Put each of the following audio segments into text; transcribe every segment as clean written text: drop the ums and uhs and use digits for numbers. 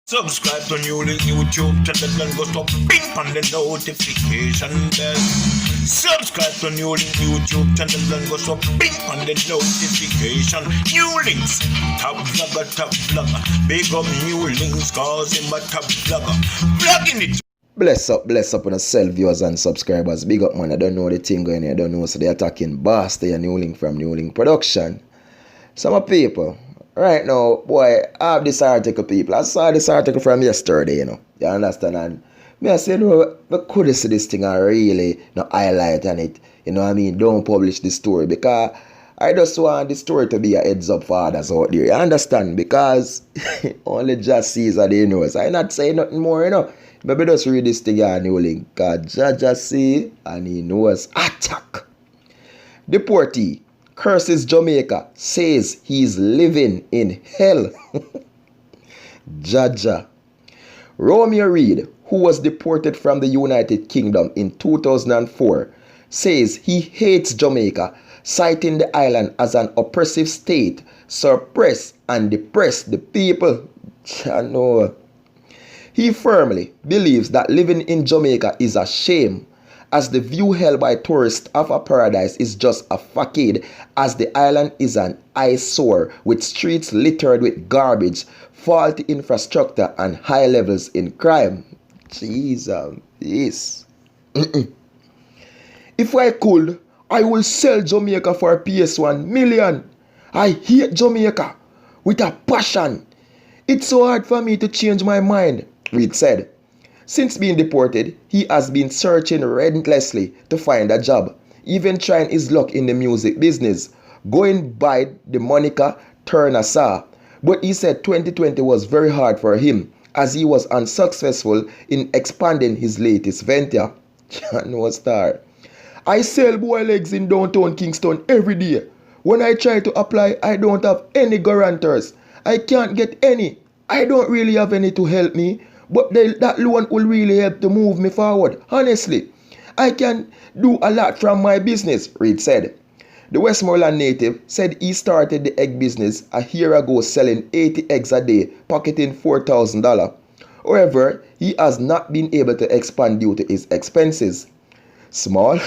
Subscribe to NEWLINK YouTube channel and go to ping on the notification bell. Subscribe to NEWLINK YouTube channel and go to ping on the notification. NEWLINKs, top vlogger. Big up NEWLINKs, cause him a top vlogger. Vlogging it. Bless up on the self viewers and subscribers. Big up, man. I don't know the thing going here. I don't know. So they're attacking Boss. They are NEWLINK from NEWLINK Production. Some people. Right now, boy, I have this article, people. I saw this article from yesterday, You understand? And me, I say, we could see this thing and really highlight on it. You know what I mean? Don't publish this story because I just want this story to be a heads up for others out there. You understand? Because only just sees that they know. So I'm not saying nothing more, Maybe just read this thing on NEWLINK. Because just see and he knows attack. DEP0RT3E curses Jamaica, says he's living in hell. Jaja. Romeo Reed, who was deported from the United Kingdom in 2004, says he hates Jamaica, citing the island as an oppressive state, suppress and depress the people. He firmly believes that living in Jamaica is a shame, as the view held by tourists of a paradise is just a facade, as the island is an eyesore with streets littered with garbage, faulty infrastructure and high levels in crime. Jesus, yes. If I could, I will sell Jamaica for PS1 million. I hate Jamaica with a passion. It's so hard for me to change my mind, Reed said. Since being deported, he has been searching relentlessly to find a job, even trying his luck in the music business, going by the moniker Turner Sir. But he said 2020 was very hard for him, as he was unsuccessful in expanding his latest venture. No star. I sell boy legs in downtown Kingston every day. When I try to apply, I don't have any guarantors. I can't get any. I don't really have any to help me. But that loan will really help to move me forward. Honestly, I can do a lot from my business, Reed said. The Westmoreland native said he started the egg business a year ago, selling 80 eggs a day, pocketing $4,000. However, he has not been able to expand due to his expenses. Small?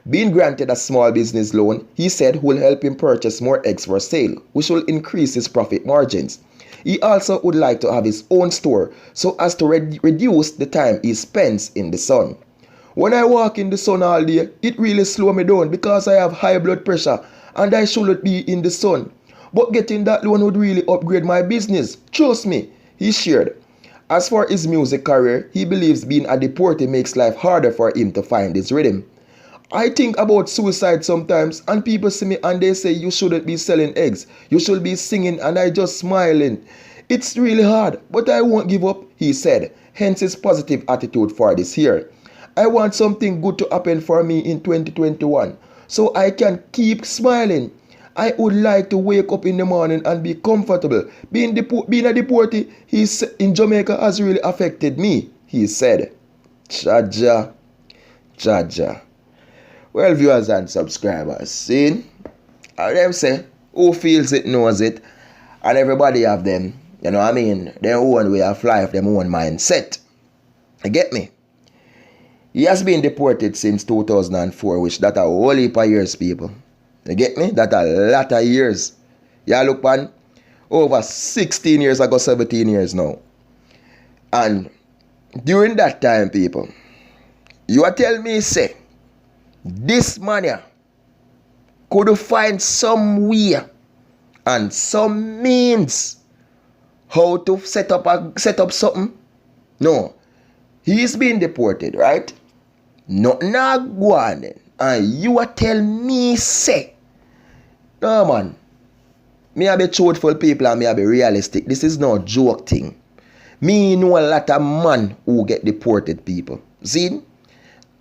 Being granted a small business loan, he said, will help him purchase more eggs for sale, which will increase his profit margins. He also would like to have his own store so as to reduce the time he spends in the sun. When I walk in the sun all day, it really slows me down because I have high blood pressure and I shouldn't be in the sun. But getting that loan would really upgrade my business. Trust me, he shared. As for his music career, he believes being a deportee makes life harder for him to find his rhythm. I think about suicide sometimes and people see me and they say you shouldn't be selling eggs. You should be singing and I just smiling. It's really hard, but I won't give up, he said, hence his positive attitude for this year. I want something good to happen for me in 2021 so I can keep smiling. I would like to wake up in the morning and be comfortable. Being a deportee in Jamaica has really affected me, he said. Jaja. Well, viewers and subscribers, see, how them say, who feels it knows it, and everybody have them, their own way of life, their own mindset. You get me? He has been deported since 2004, which that a whole heap of years, people. You get me? That a lot of years. You look man, over 16 years ago, 17 years now. And during that time, people, you are telling me, say, this man could find some way and some means how to set up something. No, he's been deported, right? Nothing go on then. And you are telling me, say, no man, me a be truthful people and me a be realistic. This is no joke thing. Me know a lot of man who get deported, people. See?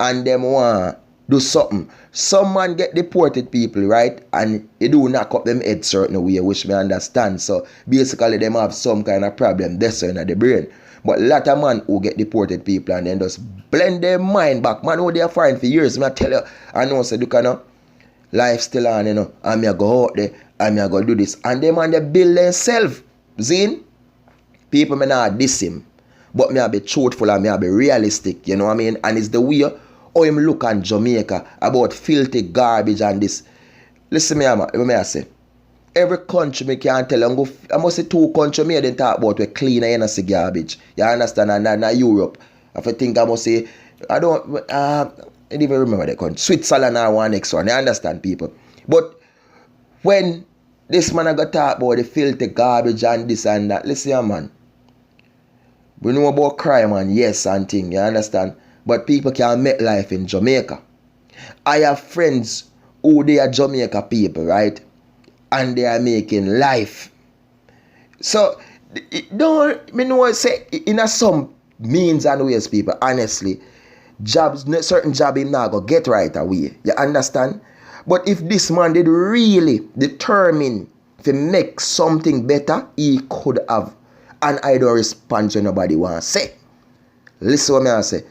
And them want do something. Some man get deported, people, right? And they do knock up them head certain way, which me understand. So basically them have some kind of problem that's in the brain. But a lot of man who get deported, people, and then just blend their mind back. Man who they are foreign for years. Me I tell you, I know so life still on, and me I go out there and me I go do this. And them man they build themselves. See? People may not diss him, but me I be truthful and me I be realistic, you know what I mean? And it's the way how him look on Jamaica about filthy garbage and this. Listen me, I say. Every country me can tell you, I must say 2 countries me then talk about we clean and see garbage. You understand? And Europe. If I think I must say, I don't even remember the country. Switzerland are one next one. You understand, people? But when this man I got talk about the filthy garbage and this and that, listen, man. We know about crime and yes and thing, you understand? But people can make life in Jamaica. I have friends who they are Jamaica people, right? And they are making life. So, don't, me know say, in some means and ways, people, honestly, certain job him not go get right away. You understand? But if this man did really determine to make something better, he could have. And I don't respond to nobody want to say. Listen what I say.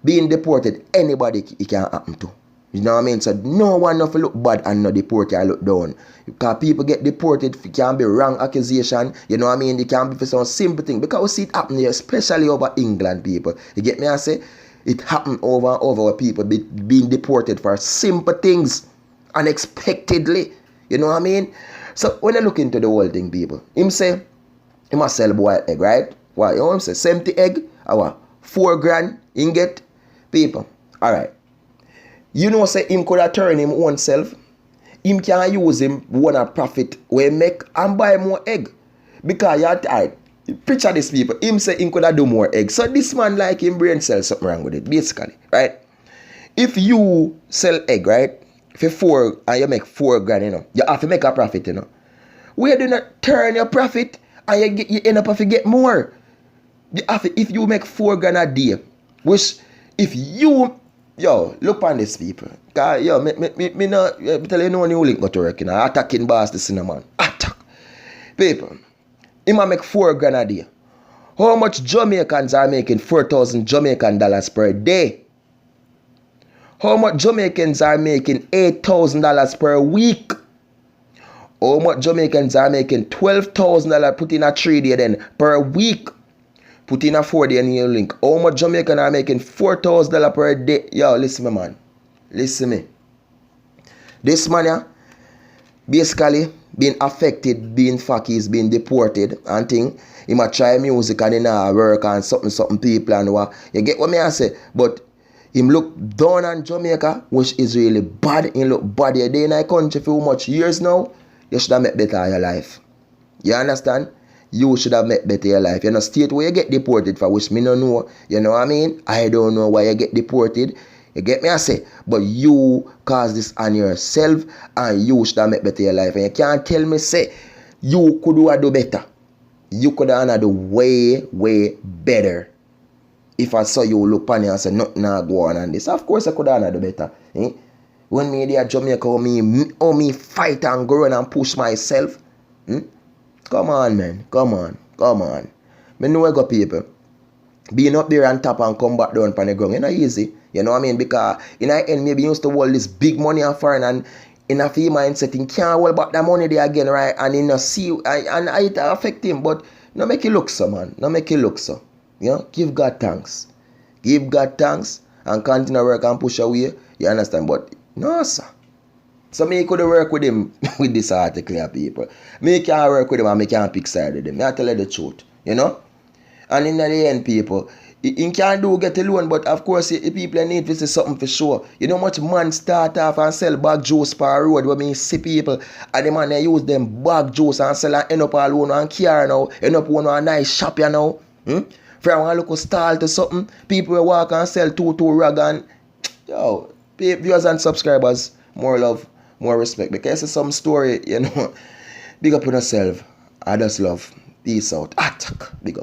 Being deported, anybody it can happen to. You know what I mean? So no one of look bad and not deport you look down. Because people get deported, it can be wrong accusation. You know what I mean? It can be for some simple thing. Because we see it happen here, especially over England, people. You get me? I say it happened over and over with people being deported for simple things unexpectedly. You know what I mean? So when I look into the whole thing, people, him say he must sell boiled egg, right? Why? You know what I'm saying? 70 egg, or 4 grand, him get people. Alright. You know, say him could have turned him own self. Him can use him one a profit we make and buy more egg. Because you're tired. Picture this, people. Him say him could have do more egg. So this man like him brain sell something wrong with it, basically. Right? If you sell egg, right? For 4 and you make 4 grand, you know, you have to make a profit, you know. Where do not turn your profit and you end up having to get more. You have to, if you make 4 grand a day, which if you look on this, people. Cause me not tell you no NEWLINK got to work, you know. Attacking boss the cinnamon. Attack. People. He might make 4 grand a day. How much Jamaicans are making 4,000 Jamaican dollars per day? How much Jamaicans are making $8,000 per week? How much Jamaicans are making $12,000 put in a 3 day then per week? Put in a 4 day NEWLINK. How much Jamaicans are making $4,000 per day? Yo, listen me, man. Listen me. This man here, basically being affected, being fuckies, being deported and thing. He might try music and he not work and something people and what. You get what me I say? But him look down on Jamaica, which is really bad. He look bad. You're in a country for how much years now? You should have met better in your life. You understand? You should have met better in your life. You're not state where you get deported for, which me no know. You know what I mean? I don't know why you get deported. You get me I say? But you cause this on yourself and you should have met better in your life. And you can't tell me say you could do better. You could have done way better. If I saw you look on you and say nothing nah go on and this. Of course I could have done better. Eh? When me there Jamaica, how me fight and go and push myself. Come on, man. Come on. Me know I got people. Being up there on top and come back down on the ground, it's not easy. You know what I mean? Because in the end, maybe you used to hold this big money on foreign and in a few mindset, he can't hold back that money there again, right? And you know, see, and it affect him, but no make you look so, man. No make you look so. You know, give God thanks. Give God thanks and continue to work and push away. You understand? But no, sir. So me could work with him with this article here, people. Me can't work with him and me can't pick side with him. I tell you the truth. You know? And in the end, people, he can't get a loan, but of course, people need to see something for sure. You know much man start off and sell bag juice per road where me see people, and the man they use them bag juice and sell and end up alone and care now, end up one a nice shop you know. From one local stall to something, people will walk and sell two rag and yo, viewers and subscribers, more love, more respect. Because it's some story, you know. Big up on yourself. I just love. Peace out. Attack. Big up.